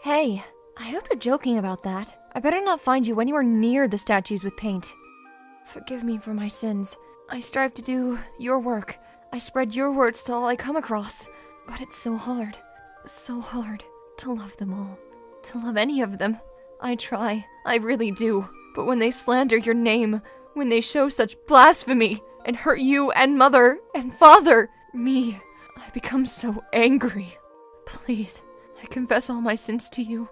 Hey, I hope you're joking about that. I better not find you anywhere near the statues with paint. Forgive me for my sins. I strive to do your work. I spread your words to all I come across. But it's so hard to love them all. To love any of them. I try, I really do. But when they slander your name, when they show such blasphemy, and hurt you and mother and father, me, I become so angry. Please, I confess all my sins to you.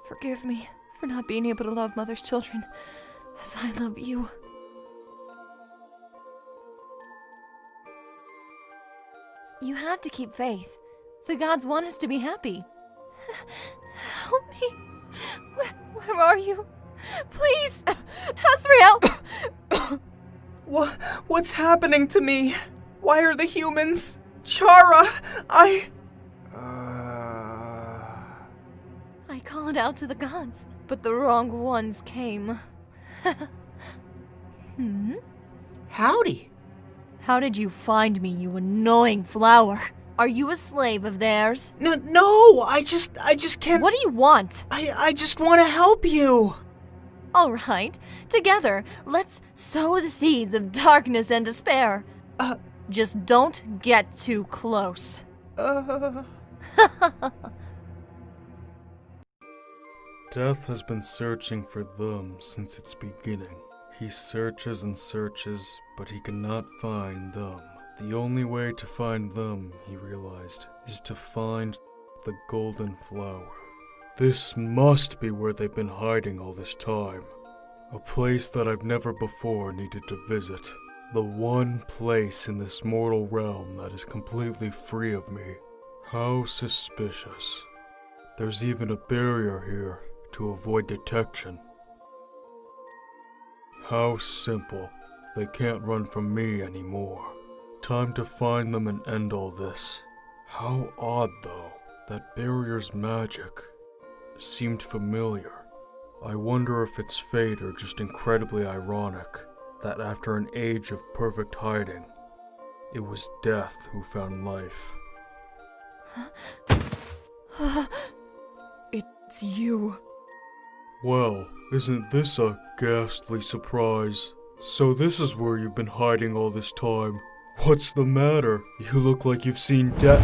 Forgive me for not being able to love Mother's children as I love you. You have to keep faith. The gods want us to be happy. Help me. Where are you? Please! Asriel! What's happening to me? Why are the humans? Chara, I called out to the gods, but the wrong ones came. Howdy. How did you find me, you annoying flower? Are you a slave of theirs? No, I just can't. What do you want? I just want to help you. All right, together, let's sow the seeds of darkness and despair. Just don't get too close. Death has been searching for them since its beginning. He searches and searches, but he cannot find them. The only way to find them, he realized, is to find the golden flower. This must be where they've been hiding all this time. A place that I've never before needed to visit. The one place in this mortal realm that is completely free of me. How suspicious. There's even a barrier here to avoid detection. How simple. They can't run from me anymore. Time to find them and end all this. How odd, though. That barrier's magic seemed familiar. I wonder if it's fate or just incredibly ironic that after an age of perfect hiding, it was death who found life. It's you. Well, isn't this a ghastly surprise? So this is where you've been hiding all this time. What's the matter? You look like you've seen death.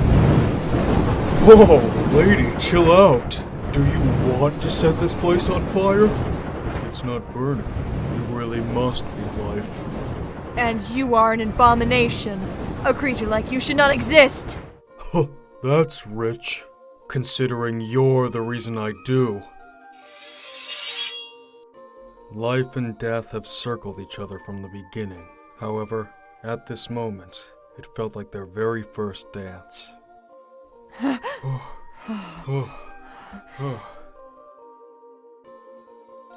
Whoa, lady, chill out. Do you want to set this place on fire? It's not burning. You really must be life. And you are an abomination. A creature like you should not exist. Huh, that's rich. Considering you're the reason I do. Life and death have circled each other from the beginning. However, at this moment, it felt like their very first dance.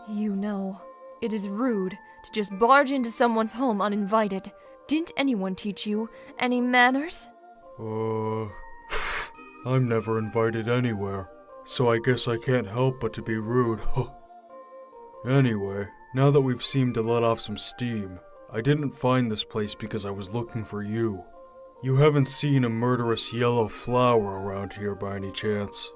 You know, it is rude to just barge into someone's home uninvited. Didn't anyone teach you any manners? I'm never invited anywhere, so I guess I can't help but to be rude. Anyway, now that we've seemed to let off some steam, I didn't find this place because I was looking for you. You haven't seen a murderous yellow flower around here by any chance?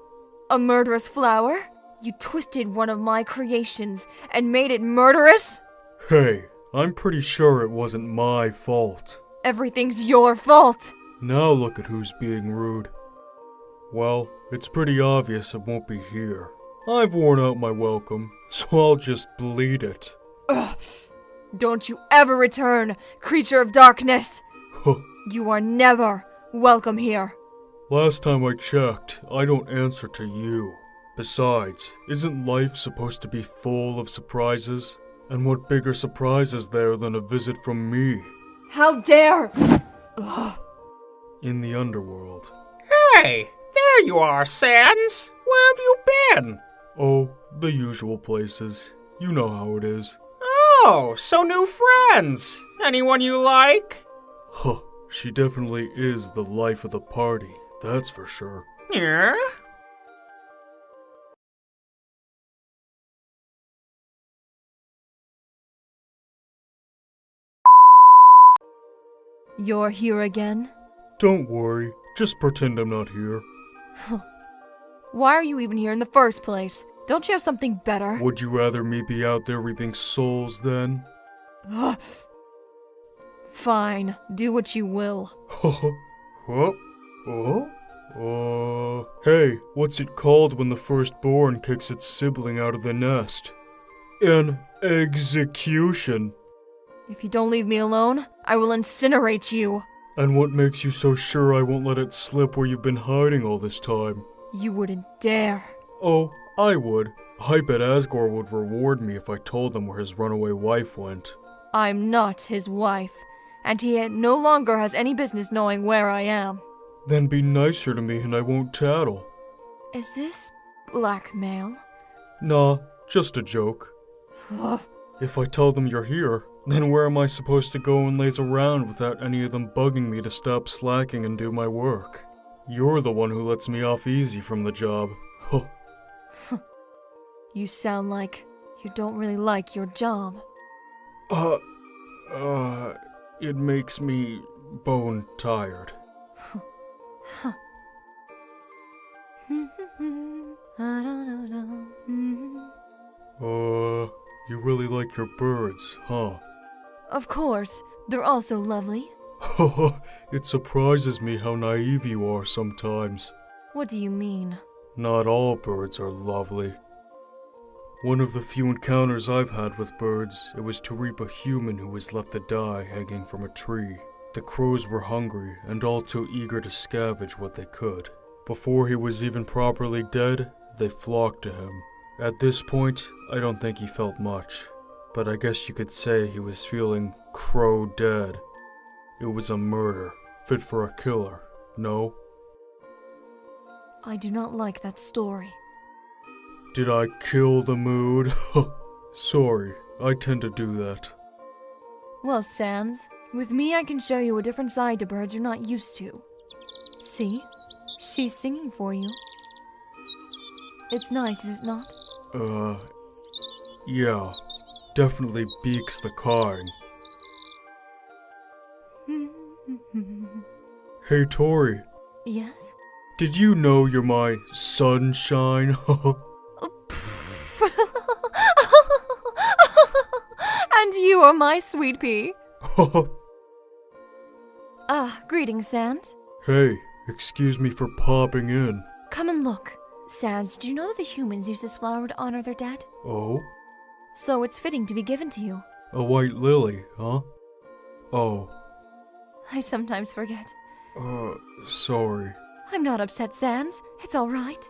A murderous flower? You twisted one of my creations and made it murderous? Hey, I'm pretty sure it wasn't my fault. Everything's your fault. Now look at who's being rude. Well, it's pretty obvious it won't be here. I've worn out my welcome, so I'll just bleed it. Ugh. Don't you ever return, creature of darkness! Huh. You are never welcome here. Last time I checked, I don't answer to you. Besides, isn't life supposed to be full of surprises? And what bigger surprise is there than a visit from me? How dare! Ugh. In the underworld. Hey, There you are, Sans. Where have you been? Oh, the usual places. You know how it is. Oh, so new friends. Anyone you like? Huh, she definitely is the life of the party, that's for sure. Yeah? You're here again? Don't worry, just pretend I'm not here. Why are you even here in the first place? Don't you have something better? Would you rather me be out there reaping souls then? Fine, do what you will. Huh? Hey, what's it called when the firstborn kicks its sibling out of the nest? An execution. If you don't leave me alone, I will incinerate you. And what makes you so sure I won't let it slip where you've been hiding all this time? You wouldn't dare. Oh, I would. I bet Asgore would reward me if I told them where his runaway wife went. I'm not his wife, and he no longer has any business knowing where I am. Then be nicer to me and I won't tattle. Is this blackmail? Nah, just a joke. If I tell them you're here, then where am I supposed to go and laze around without any of them bugging me to stop slacking and do my work? You're the one who lets me off easy from the job. Huh. You sound like you don't really like your job. It makes me bone tired. You really like your birds, huh? Of course, they're all so lovely. It surprises me how naive you are sometimes. What do you mean? Not all birds are lovely. One of the few encounters I've had with birds, it was to reap a human who was left to die hanging from a tree. The crows were hungry and all too eager to scavenge what they could. Before he was even properly dead, they flocked to him. At this point, I don't think he felt much, but I guess you could say he was feeling crow dead. It was a murder, fit for a killer, no? I do not like that story. Did I kill the mood? Sorry, I tend to do that. Well, Sans, with me I can show you a different side to birds you're not used to. See? She's singing for you. It's nice, is it not? Yeah. Definitely beaks the kind. Hey, Tori. Yes? Did you know you're my sunshine? And you are my sweet pea. Greetings, Sans. Hey, excuse me for popping in. Come and look. Sans, do you know that the humans use this flower to honor their dead? Oh? So it's fitting to be given to you. A white lily, huh? Oh. I sometimes forget. Sorry. I'm not upset, Sans. It's all right.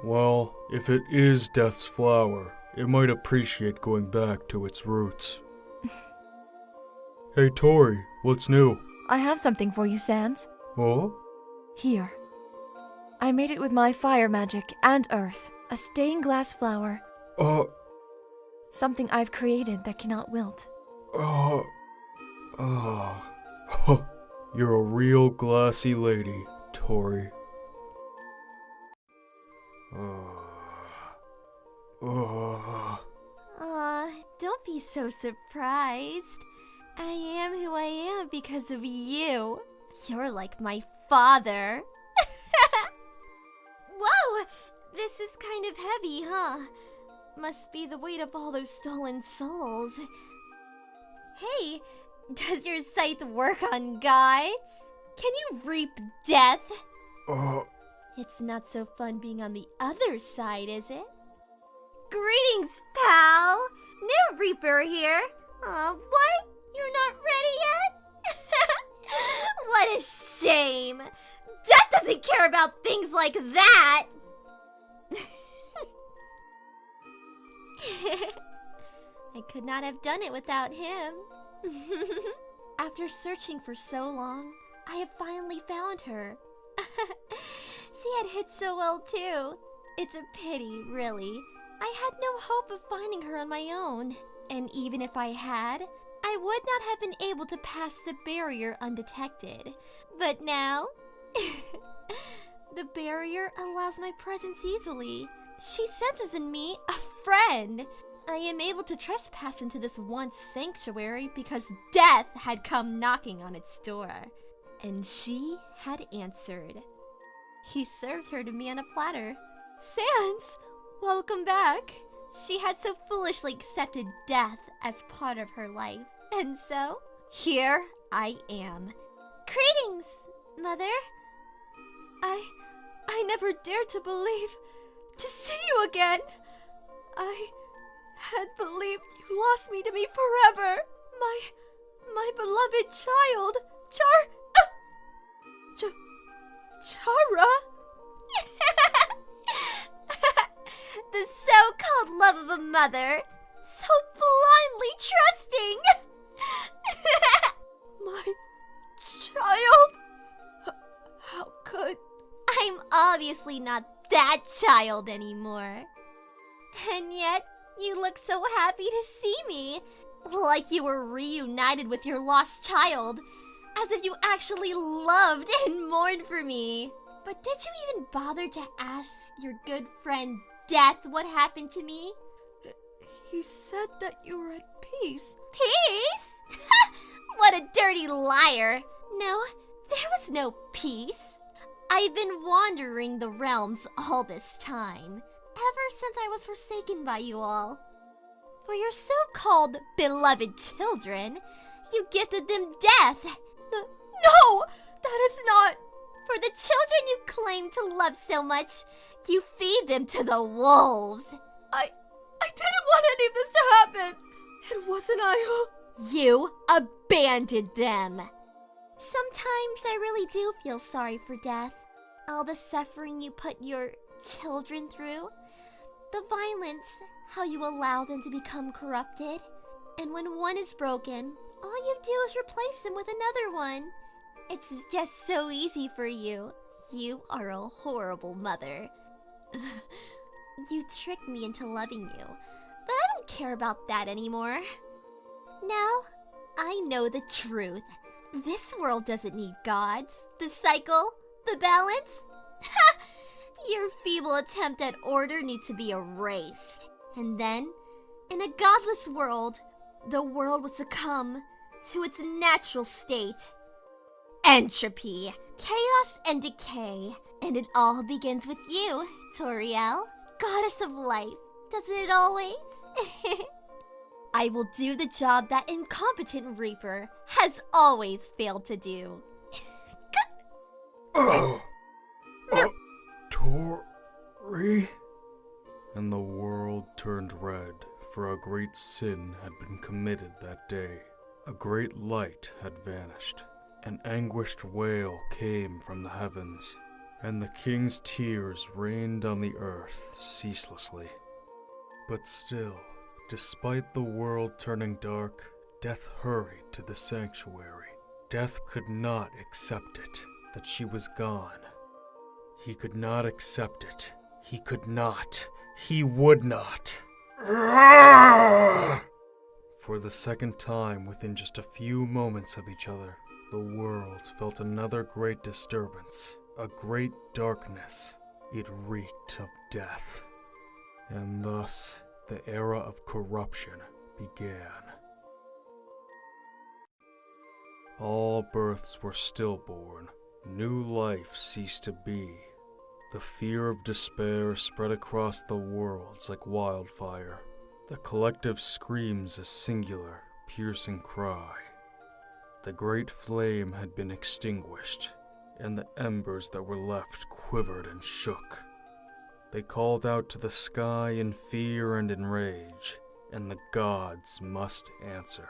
Well, if it is Death's flower, it might appreciate going back to its roots. Hey, Tori, what's new? I have something for you, Sans. Oh? Here. I made it with my fire magic and earth. A stained glass flower. Something I've created that cannot wilt. You're a real glassy lady, Tori. Don't be so surprised. I am who I am because of you. You're like my father. Whoa! This is kind of heavy, huh? Must be the weight of all those stolen souls. Hey, does your scythe work on guides? Can you reap death? It's not so fun being on the other side, is it? Greetings, pal! New Reaper here. What? You're not ready yet? What a shame! Death doesn't care about things like that! I could not have done it without him. After searching for so long, I have finally found her. she had hit so well too. It's a pity, really. I had no hope of finding her on my own. And even if I had, I would not have been able to pass the barrier undetected. But now, the barrier allows my presence easily. She senses in me a friend. I am able to trespass into this once sanctuary because death had come knocking on its door. And she had answered. He served her to me on a platter. Sans, welcome back. She had so foolishly accepted death as part of her life. And so, here I am. Greetings, Mother. I never dared to believe to see you again. I had believed you lost me to me forever. My beloved child, Chara? The so-called love of a mother, so blindly trusting. My child? How could? I'm obviously not that child anymore. And yet, you look so happy to see me. Like you were reunited with your lost child. As if you actually loved and mourned for me. But did you even bother to ask your good friend Death what happened to me? He said that you were at peace. Peace? What a dirty liar. No, there was no peace. I've been wandering the realms all this time, ever since I was forsaken by you all. For your so-called beloved children, you gifted them death. No, that is not. For the children you claim to love so much, you feed them to the wolves. I didn't want any of this to happen. It wasn't I who... You abandoned them. Sometimes I really do feel sorry for Death. All the suffering you put your children through. The violence, how you allow them to become corrupted. And when one is broken, all you do is replace them with another one. It's just so easy for you. You are a horrible mother. You tricked me into loving you, but I don't care about that anymore. Now, I know the truth. This world doesn't need gods, the cycle, the balance. Ha! Your feeble attempt at order needs to be erased. And then, in a godless world, the world will succumb to its natural state. Entropy, chaos, and decay. And it all begins with you, Toriel, goddess of life. Doesn't it always? I will do the job that incompetent Reaper has always failed to do. Tori? And the world turned red, for a great sin had been committed that day. A great light had vanished. An anguished wail came from the heavens, and the king's tears rained on the earth ceaselessly. But still, despite the world turning dark, Death hurried to the sanctuary. Death could not accept it, that she was gone. He could not accept it. He could not. He would not. For the second time within just a few moments of each other, the world felt another great disturbance, a great darkness. It reeked of death. And thus, the era of corruption began. All births were stillborn. New life ceased to be. The fear of despair spread across the worlds like wildfire. The collective screams a singular, piercing cry. The great flame had been extinguished, and the embers that were left quivered and shook. They called out to the sky in fear and in rage, and the gods must answer.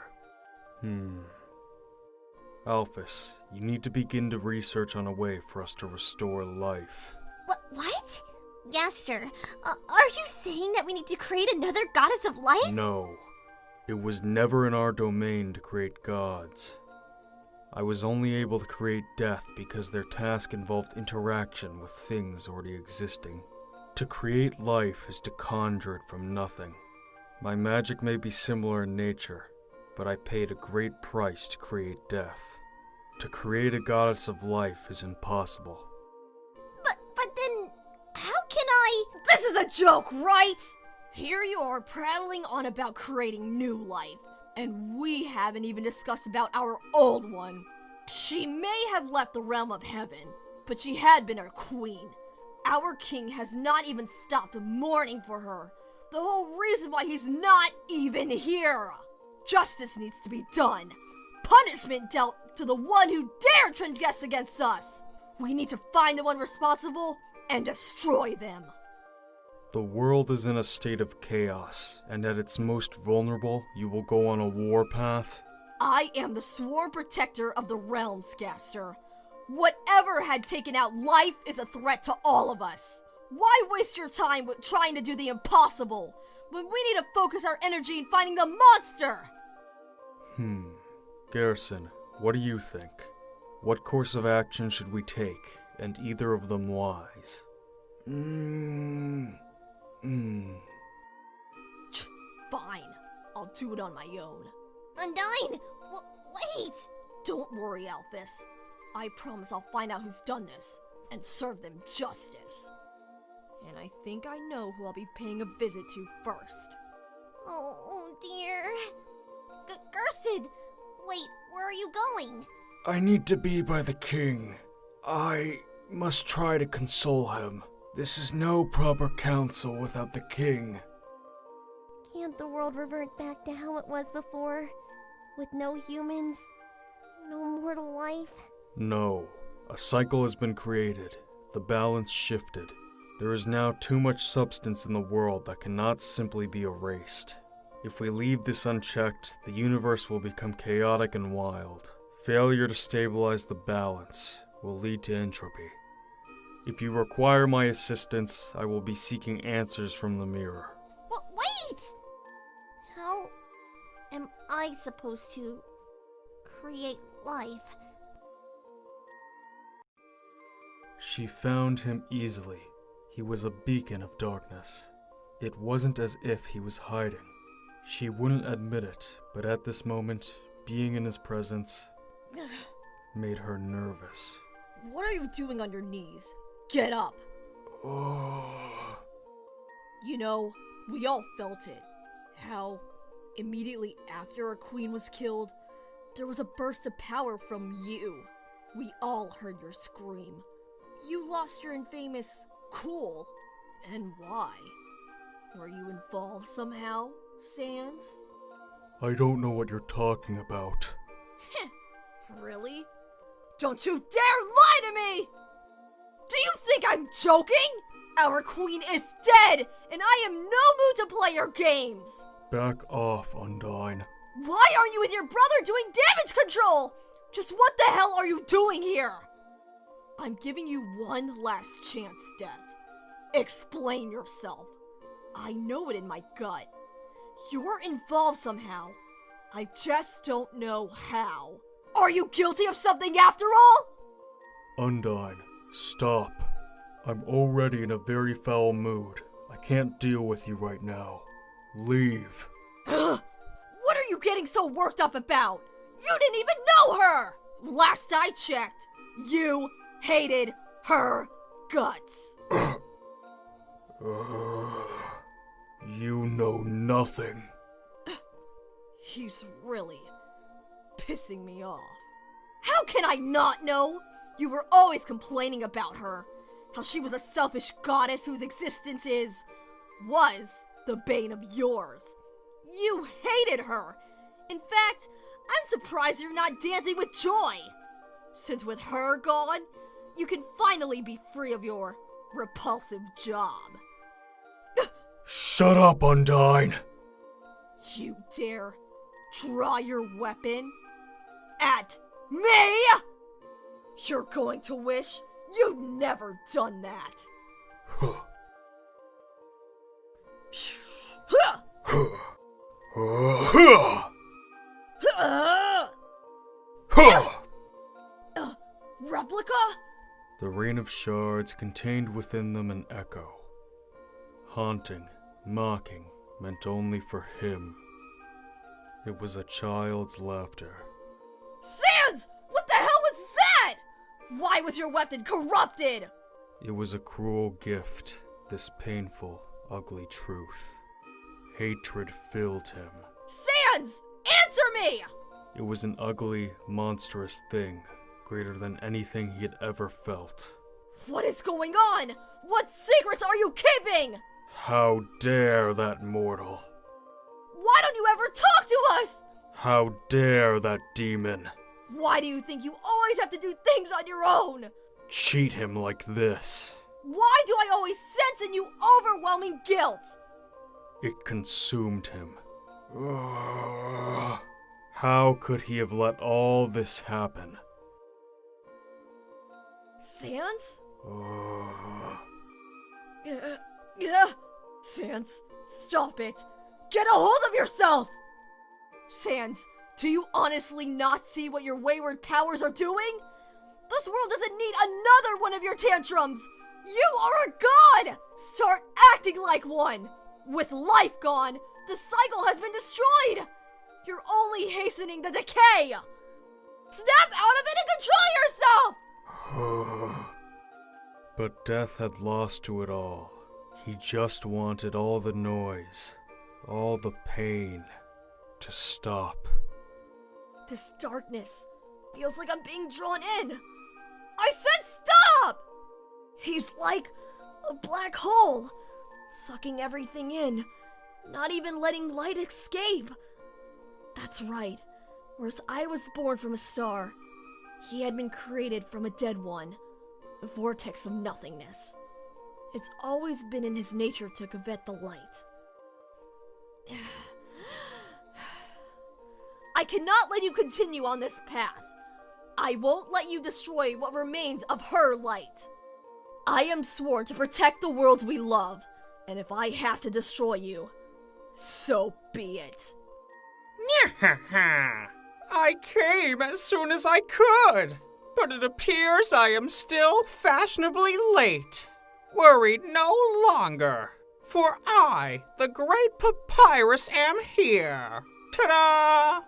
Alphys, you need to begin to research on a way for us to restore life. What? Master, are you saying that we need to create another goddess of life? No. It was never in our domain to create gods. I was only able to create death because their task involved interaction with things already existing. To create life is to conjure it from nothing. My magic may be similar in nature, but I paid a great price to create death. To create a goddess of life is impossible. But then, how can I... This is a joke, right? Here you are prattling on about creating new life, and we haven't even discussed about our old one. She may have left the realm of heaven, but she had been our queen. Our king has not even stopped mourning for her. The whole reason why he's not even here. Justice needs to be done. Punishment dealt to the one who dared transgress against us. We need to find the one responsible and destroy them. The world is in a state of chaos, and at its most vulnerable, you will go on a warpath? I am the sworn protector of the realms, Gaster. Whatever had taken out life is a threat to all of us. Why waste your time with trying to do the impossible, when we need to focus our energy in finding the monster? Garrison, what do you think? What course of action should we take, and either of them wise? Fine, I'll do it on my own. Undyne! Wait! Don't worry, Alphys. I promise I'll find out who's done this, and serve them justice. And I think I know who I'll be paying a visit to first. Oh dear. Gersid! Wait, where are you going? I need to be by the king. I must try to console him. This is no proper council without the king. Can't the world revert back to how it was before? With no humans? No mortal life? No. A cycle has been created. The balance shifted. There is now too much substance in the world that cannot simply be erased. If we leave this unchecked, the universe will become chaotic and wild. Failure to stabilize the balance will lead to entropy. If you require my assistance, I will be seeking answers from the mirror. Wait! How am I supposed to create life? She found him easily. He was a beacon of darkness. It wasn't as if he was hiding. She wouldn't admit it, but at this moment, being in his presence made her nervous. What are you doing on your knees? Get up! Oh. You know, we all felt it. How, immediately after our queen was killed, there was a burst of power from you. We all heard your scream. You lost your infamous cool. And why? Were you involved somehow, Sans? I don't know what you're talking about. Really? Don't you dare lie to me! Do you think I'm joking? Our queen is dead, and I am no mood to play your games! Back off, Undyne. Why aren't you with your brother doing damage control? Just what the hell are you doing here? I'm giving you one last chance, Death. Explain yourself. I know it in my gut. You're involved somehow. I just don't know how. Are you guilty of something after all? Undyne, stop. I'm already in a very foul mood. I can't deal with you right now. Leave. What are you getting so worked up about? You didn't even know her! Last I checked, you hated her guts. You know nothing. He's really pissing me off. How can I not know? You were always complaining about her. How she was a selfish goddess whose existence was the bane of yours. You hated her. In fact, I'm surprised you're not dancing with joy. Since with her gone, you can finally be free of your repulsive job. Shut up, Undyne! You dare draw your weapon at me? You're going to wish you'd never done that. The rain of shards contained within them an echo. Haunting, mocking, meant only for him. It was a child's laughter. Sans! What the hell was that? Why was your weapon corrupted? It was a cruel gift, this painful, ugly truth. Hatred filled him. Sans! Answer me! It was an ugly, monstrous thing, greater than anything he had ever felt. What is going on? What secrets are you keeping? How dare that mortal? Why don't you ever talk to us? How dare that demon? Why do you think you always have to do things on your own? Cheat him like this. Why do I always sense in you overwhelming guilt? It consumed him. Ugh. How could he have let all this happen? Sans? Ugh. Sans, stop it. Get a hold of yourself! Sans, do you honestly not see what your wayward powers are doing? This world doesn't need another one of your tantrums! You are a god! Start acting like one! With life gone, the cycle has been destroyed! You're only hastening the decay! Snap out of it and control yourself! But death had lost to it all. He just wanted all the noise, all the pain, to stop. This darkness feels like I'm being drawn in. I said stop! He's like a black hole, sucking everything in, not even letting light escape. That's right. Whereas I was born from a star, he had been created from a dead one, a vortex of nothingness. It's always been in his nature to covet the light. I cannot let you continue on this path. I won't let you destroy what remains of her light. I am sworn to protect the worlds we love, and if I have to destroy you, so be it. I came as soon as I could, but it appears I am still fashionably late. Worry no longer, for I, the great Papyrus, am here. Ta-da!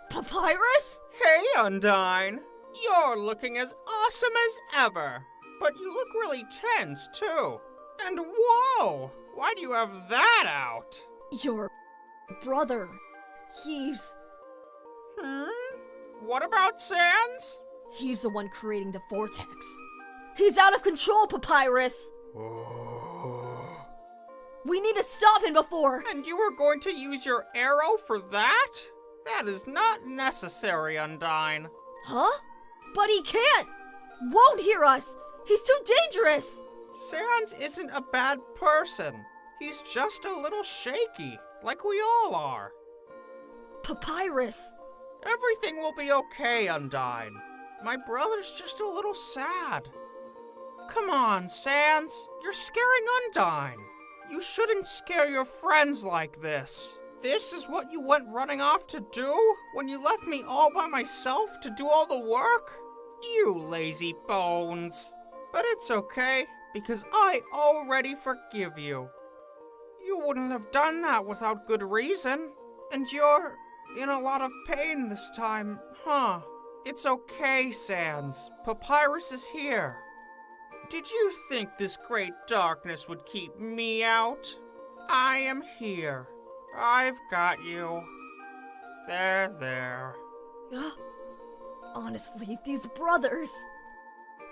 Papyrus? Hey, Undyne. You're looking as awesome as ever. But you look really tense, too. And whoa! Why do you have that out? Your brother. He's What about Sans? He's the one creating the vortex. He's out of control, Papyrus! We need to stop him before... And you were going to use your arrow for that? That is not necessary, Undyne. Huh? But he can't! Won't hear us! He's too dangerous! Sans isn't a bad person. He's just a little shaky, like we all are. Papyrus! Everything will be okay, Undyne. My brother's just a little sad. Come on, Sans. You're scaring Undyne. You shouldn't scare your friends like this. This is what you went running off to do when you left me all by myself to do all the work? You lazy bones. But it's okay, because I already forgive you. You wouldn't have done that without good reason. And you're in a lot of pain this time, huh? It's okay, Sans. Papyrus is here. Did you think this great darkness would keep me out? I am here. I've got you. There. Honestly, these brothers...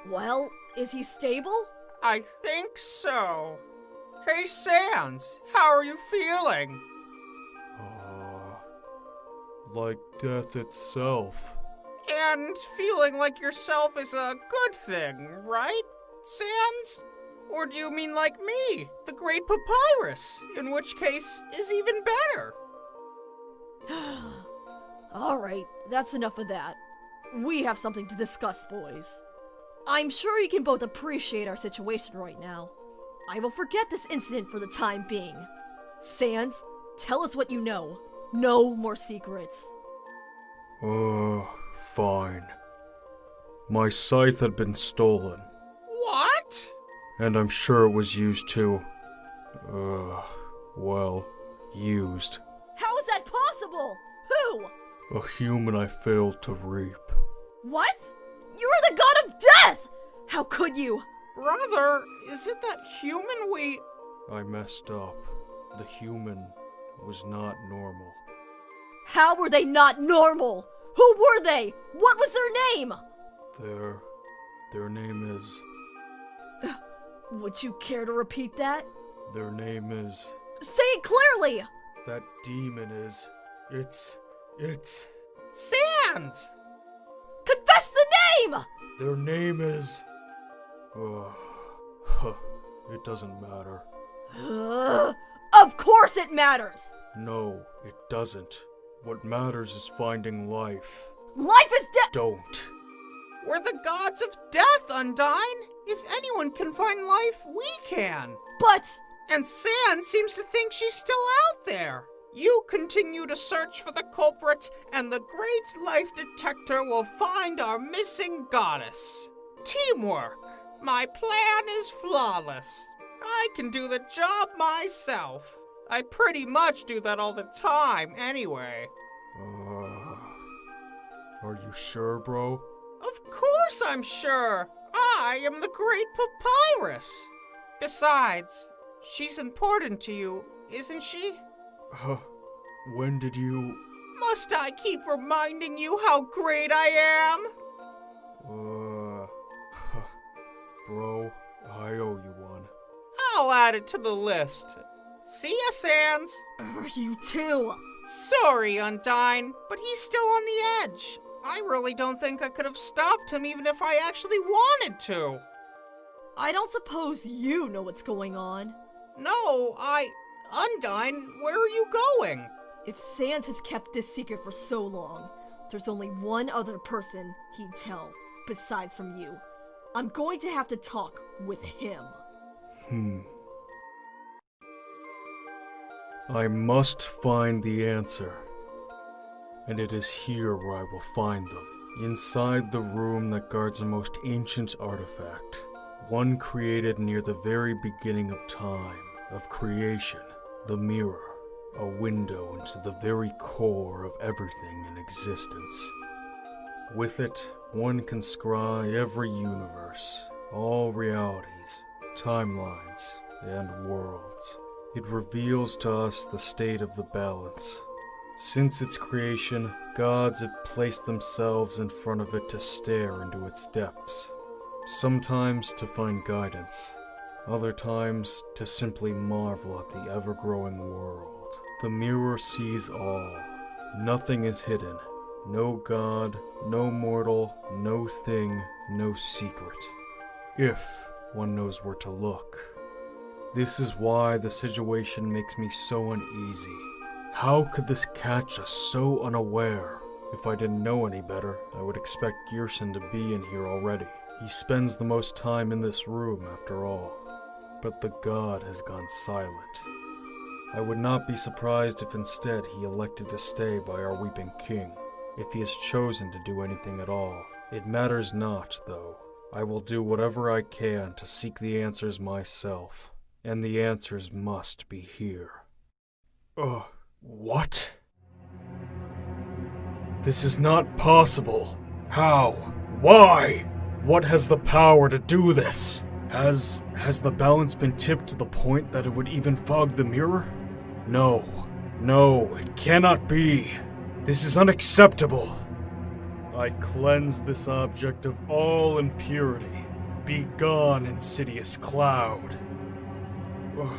Well, is he stable? I think so. Hey, Sans, how are you feeling? Like death itself. And feeling like yourself is a good thing, right, Sans? Or do you mean like me, the great Papyrus, in which case is even better? Alright, that's enough of that. We have something to discuss, boys. I'm sure you can both appreciate our situation right now. I will forget this incident for the time being. Sans, tell us what you know. No more secrets. Fine. My scythe had been stolen, What? and I'm sure it was used to, used. How is that possible? Who? A human I failed to reap. What? You are the god of death! How could you? Brother, is it that human we... I messed up. The human was not normal. How were they not normal? Who were they? What was their name? Their name is... Would you care to repeat that? Their name is... Say it clearly! That demon is... It's... Sans! Confess the name! Their name is... It doesn't matter. Of course it matters! No, it doesn't. What matters is finding life. Life is dead! Don't. We're the gods of death, Undyne! If anyone can find life, we can! But... And Sans seems to think she's still out there! You continue to search for the culprit, and the great life detector will find our missing goddess. Teamwork! My plan is flawless. I can do the job myself. I pretty much do that all the time, anyway. Are you sure, bro? Of course I'm sure! I am the Great Papyrus! Besides, she's important to you, isn't she? When did you... Must I keep reminding you how great I am? Bro, I owe you one. I'll add it to the list. See ya, Sans. You too. Sorry, Undyne, but he's still on the edge. I really don't think I could have stopped him even if I actually wanted to. I don't suppose you know what's going on. No, Undyne, where are you going? If Sans has kept this secret for so long, there's only one other person he'd tell, besides from you. I'm going to have to talk with him. I must find the answer. And it is here where I will find them. Inside the room that guards the most ancient artifact. One created near the very beginning of time, of creation. The mirror. A window into the very core of everything in existence. With it, one can scry every universe, all realities, timelines, and worlds. It reveals to us the state of the balance. Since its creation, gods have placed themselves in front of it to stare into its depths. Sometimes to find guidance, other times to simply marvel at the ever-growing world. The mirror sees all. Nothing is hidden. No god, no mortal, no thing, no secret. If one knows where to look. This is why the situation makes me so uneasy. How could this catch us so unaware? If I didn't know any better, I would expect Gearson to be in here already. He spends the most time in this room, after all. But the god has gone silent. I would not be surprised if instead he elected to stay by our weeping king. If he has chosen to do anything at all. It matters not, though. I will do whatever I can to seek the answers myself. And the answers must be here. What? This is not possible. How? Why? What has the power to do this? Has the balance been tipped to the point that it would even fog the mirror? No, it cannot be. This is unacceptable. I cleanse this object of all impurity. Be gone, insidious cloud. No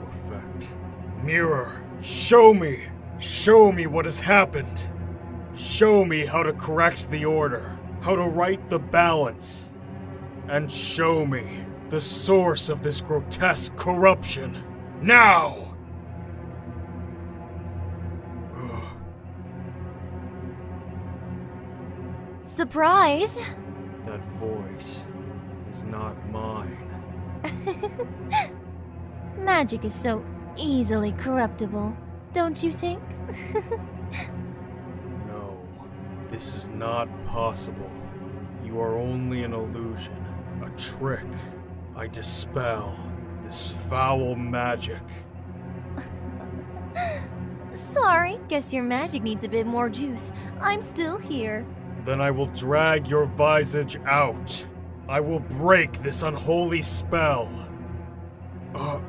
effect. Mirror, show me what has happened. Show me how to correct the order, how to right the balance. And show me the source of this grotesque corruption. Now! Surprise! That voice is not mine. Magic is so easily corruptible, don't you think? No, this is not possible. You are only an illusion, a trick. I dispel this foul magic. Sorry, guess your magic needs a bit more juice. I'm still here. Then I will drag your visage out. I will break this unholy spell. Ah,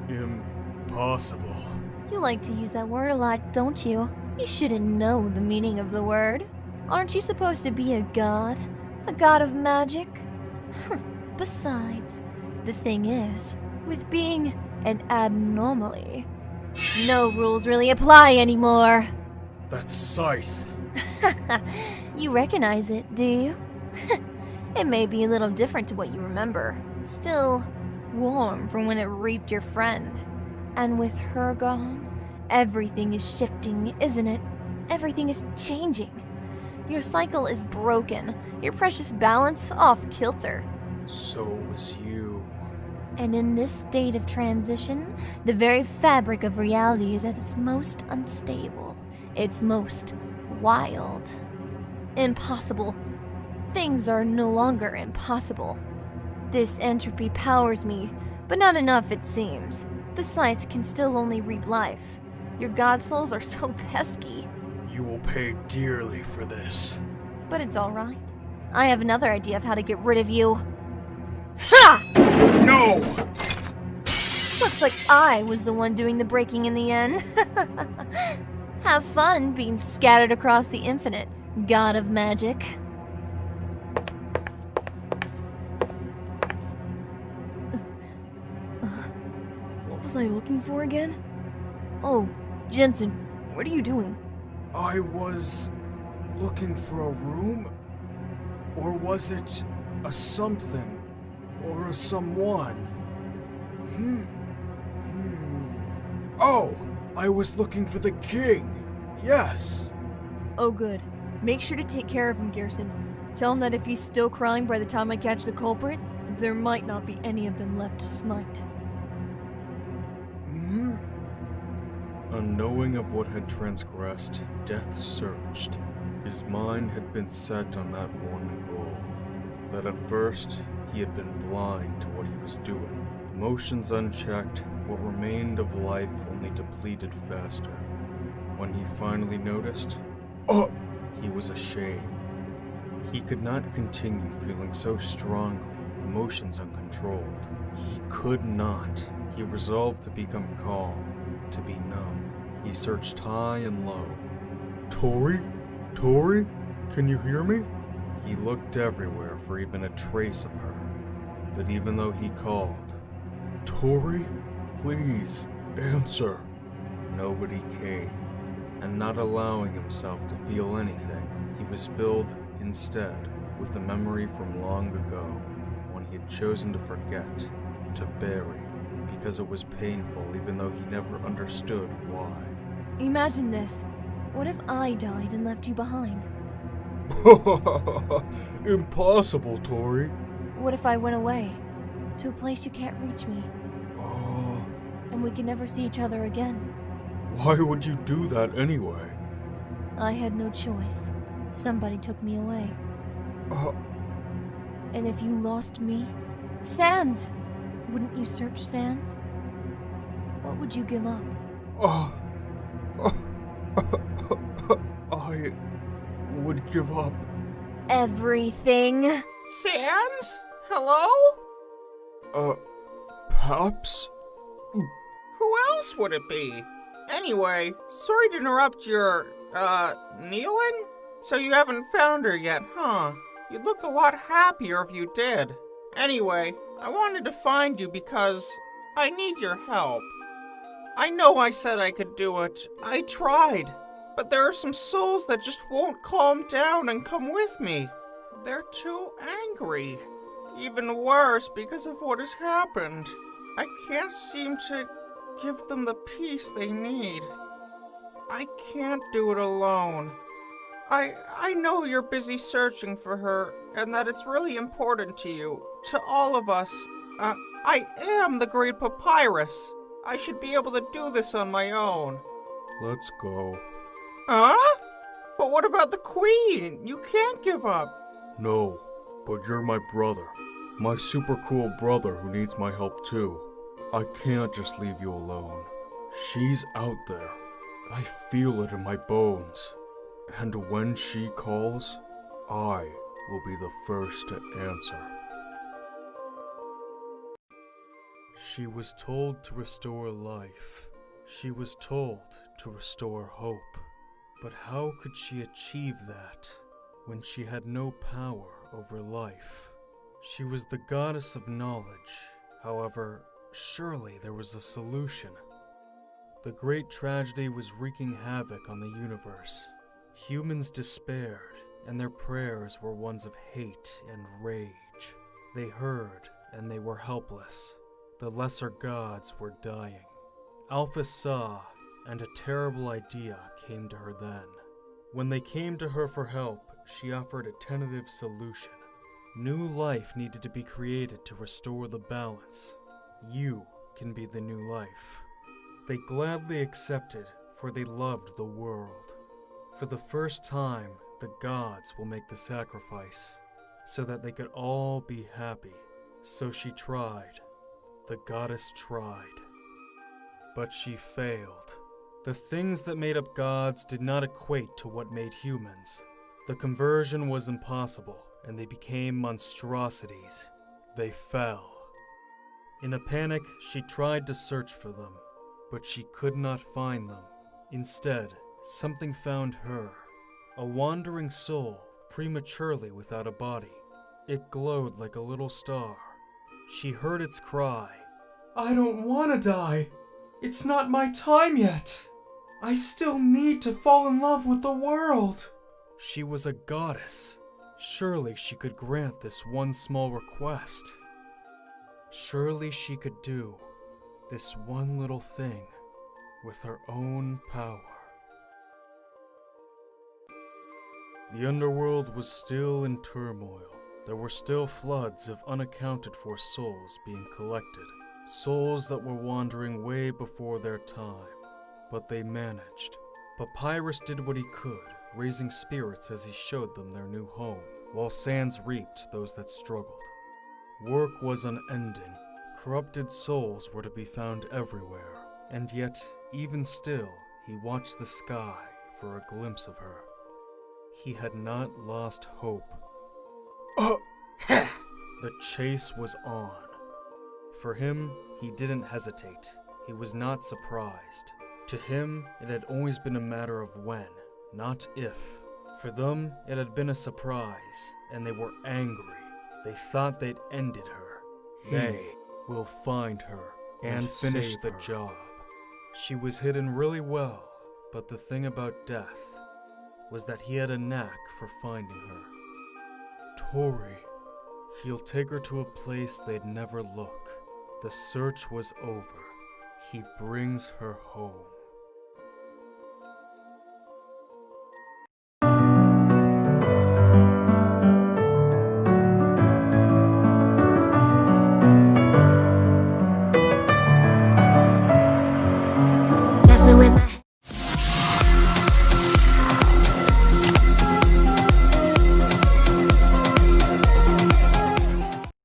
Impossible. you like to use that word a lot, don't you? You shouldn't know the meaning of the word. Aren't you supposed to be a god? A god of magic? Besides, the thing is, with being an abnormally, no rules really apply anymore. That's Scythe. You recognize it, do you? It may be a little different to what you remember. Still warm from when it reaped your friend. And with her gone, everything is shifting, isn't it? Everything is changing. Your cycle is broken, your precious balance off kilter. So was you. And in this state of transition, the very fabric of reality is at its most unstable, its most wild. Impossible. Things are no longer impossible. This entropy powers me, but not enough it seems. The scythe can still only reap life. Your god souls are so pesky. You will pay dearly for this. But it's alright. I have another idea of how to get rid of you. Ha! No! Looks like I was the one doing the breaking in the end. Have fun being scattered across the infinite, god of magic. What was I looking for again? Oh, Jensen, what are you doing? I was looking for a room? Or was it a something? Or a someone? Oh! I was looking for the king! Yes! Oh good. Make sure to take care of him, Gerson. Tell him that if he's still crying by the time I catch the culprit, there might not be any of them left to smite. Unknowing of what had transgressed, Death searched. His mind had been set on that one goal. That at first, he had been blind to what he was doing. Emotions unchecked, what remained of life only depleted faster. When he finally noticed, he was ashamed. He could not continue feeling so strongly, emotions uncontrolled. He could not. He resolved to become calm, to be numb. He searched high and low. Tori? Tori? Can you hear me? He looked everywhere for even a trace of her. But even though he called, Tori? Please, answer. Nobody came. And not allowing himself to feel anything, he was filled, instead, with the memory from long ago, when he had chosen to forget, to bury, because it was painful even though he never understood why. Imagine this. What if I died and left you behind? Impossible, Tori. What if I went away? To a place you can't reach me, and we can never see each other again? Why would you do that anyway? I had no choice. Somebody took me away. And if you lost me... Sans! Wouldn't you search Sans? What would you give up? I would give up. Everything? Sans? Hello? Perhaps? Who else would it be? Anyway, sorry to interrupt your, kneeling? So you haven't found her yet, huh? You'd look a lot happier if you did. Anyway, I wanted to find you because I need your help. I know I said I could do it. I tried. But there are some souls that just won't calm down and come with me. They're too angry. Even worse because of what has happened. I can't seem to give them the peace they need. I can't do it alone. I know you're busy searching for her, and that it's really important to you, to all of us. I am the Great Papyrus. I should be able to do this on my own. Let's go. Huh? But what about the queen? You can't give up. No, but you're my brother. My super cool brother who needs my help too. I can't just leave you alone. She's out there. I feel it in my bones. And when she calls, I will be the first to answer. She was told to restore life. She was told to restore hope. But how could she achieve that when she had no power over life? She was the goddess of knowledge. However, surely there was a solution. The great tragedy was wreaking havoc on the universe. Humans despaired, and their prayers were ones of hate and rage. They heard, and they were helpless. The lesser gods were dying. Alpha saw, and a terrible idea came to her then. When they came to her for help, she offered a tentative solution. New life needed to be created to restore the balance. You can be the new life. They gladly accepted, for they loved the world. For the first time, the gods will make the sacrifice, so that they could all be happy. So she tried. The goddess tried. But she failed. The things that made up gods did not equate to what made humans. The conversion was impossible, and they became monstrosities. They fell. In a panic, she tried to search for them, but she could not find them. Instead, something found her. A wandering soul, prematurely without a body. It glowed like a little star. She heard its cry. I don't want to die. It's not my time yet. I still need to fall in love with the world. She was a goddess. Surely she could grant this one small request. Surely she could do this one little thing with her own power. The underworld was still in turmoil. There were still floods of unaccounted for souls being collected. Souls that were wandering way before their time. But they managed. Papyrus did what he could, raising spirits as he showed them their new home, while Sans reaped those that struggled. Work was unending. Corrupted souls were to be found everywhere. And yet, even still, he watched the sky for a glimpse of her. He had not lost hope. The chase was on. For him, he didn't hesitate. He was not surprised. To him, it had always been a matter of when, not if. For them, it had been a surprise, and they were angry. They thought they'd ended her. They will find her and finish the job. She was hidden really well, but the thing about death was that he had a knack for finding her. Tori. He'll take her to a place they'd never look. The search was over. He brings her home.